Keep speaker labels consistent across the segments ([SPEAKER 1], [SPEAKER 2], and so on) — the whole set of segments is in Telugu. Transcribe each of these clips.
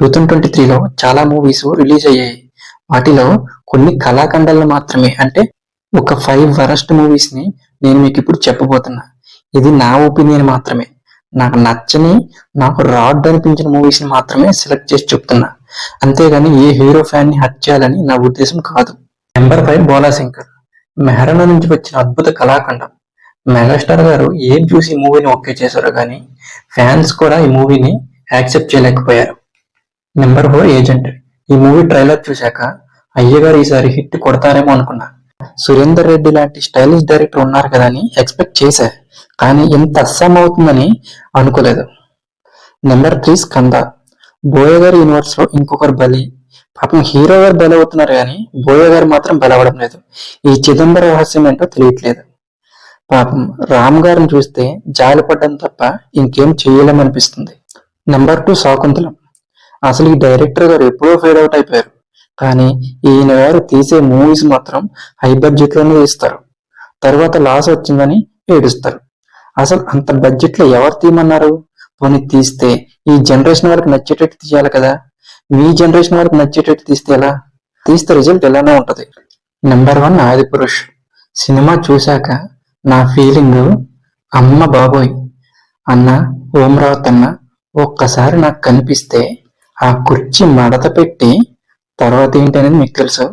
[SPEAKER 1] 2023లో చాలా మూవీస్ రిలీజ్ అయ్యాయి. వాటిలో కొన్ని కళాఖండాలు మాత్రమే, అంటే ఒక 5 వరస్ట్ మూవీస్ ని నేను మీకు ఇప్పుడు చెప్పబోతున్నా. ఇది నా ఒపీనియన్ మాత్రమే. నాకు నచ్చని, నాకు రాడ్ అనిపించిన మూవీస్ ని మాత్రమే సెలెక్ట్ చేసి చెప్తున్నా. అంతేగాని ఏ హీరో ఫ్యాన్ ని హర్ట్ చేయాలని నా ఉద్దేశం కాదు. నెంబర్ 5 బోలాశంకర్. మెహరణ నుంచి వచ్చిన అద్భుత కళాఖండం. మెగాస్టార్ గారు ఏం చూసి ఈ మూవీని ఓకే చేశారో గానీ ఫ్యాన్స్ కూడా ఈ మూవీని యాక్సెప్ట్ చేయలేకపోయారు. Number 4 agent. ఈ మూవీ ట్రైలర్ చూశాక అయ్యగారు ఈసారి హిట్ కొడతారేమో అనుకున్నా. సురేందర్ రెడ్డి లాంటి స్టైలిష్ డైరెక్టర్ ఉన్నారు కదా అని ఎక్స్పెక్ట్ చేశా, కానీ ఇంత అస్సాం అవుతుందని అనుకోలేదు. నెంబర్ 3 స్కంద. బోయగారి యూనివర్స్ లో ఇంకొకరు బలి. పాపం హీరో గారు బలి అవుతున్నారు కానీ బోయ గారు మాత్రం బలవడం లేదు. ఈ చిదంబర రహస్యం ఏంటో తెలియట్లేదు. పాపం రామ్ గారిని చూస్తే జాలిపడ్డం తప్ప ఇంకేం చేయలేమనిపిస్తుంది. నెంబర్ 2 శాకుంతలం. అసలు ఈ డైరెక్టర్ గారు ఎప్పుడో ఫేడ్ అవుట్ అయిపోయారు, కానీ ఈయన గారు తీసే మూవీస్ మాత్రం హై బడ్జెట్ లోనే తీస్తారు. తర్వాత లాస్ వచ్చిందని ఏడుస్తారు. అసలు అంత బడ్జెట్ లో ఎవరు తీయమన్నారు? పోనీ తీస్తే ఈ జనరేషన్ వరకు నచ్చేటట్టు తీయాలి కదా. మీ జనరేషన్ వరకు నచ్చేటట్టు తీస్తే ఎలా? తీస్తే రిజల్ట్ ఎలానే ఉంటది. నెంబర్ 1 ఆదిపురుష్. సినిమా చూశాక నా ఫీలింగ్, అమ్మ బాబోయ్ అన్న ఓమరావత్ అన్న ఒక్కసారి నాకు కనిపిస్తే ఆ కుర్చీ మడత పెట్టి తర్వాత ఏంటనేది మీకు తెలుసు.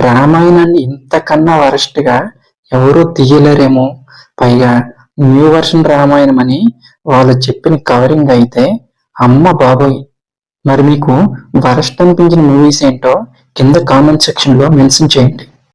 [SPEAKER 1] రామాయణాన్ని ఇంతకన్నా వరస్ట్ గా ఎవరూ తీయలేరేమో. పైగా న్యూ వర్షన్ రామాయణం అని వాళ్ళు చెప్పిన కవరింగ్ అయితే అమ్మ బాబోయ్. మరి మీకు వరస్ట్ అనిపించిన మూవీస్ ఏంటో కింద కామెంట్ సెక్షన్ లో మెన్షన్ చేయండి.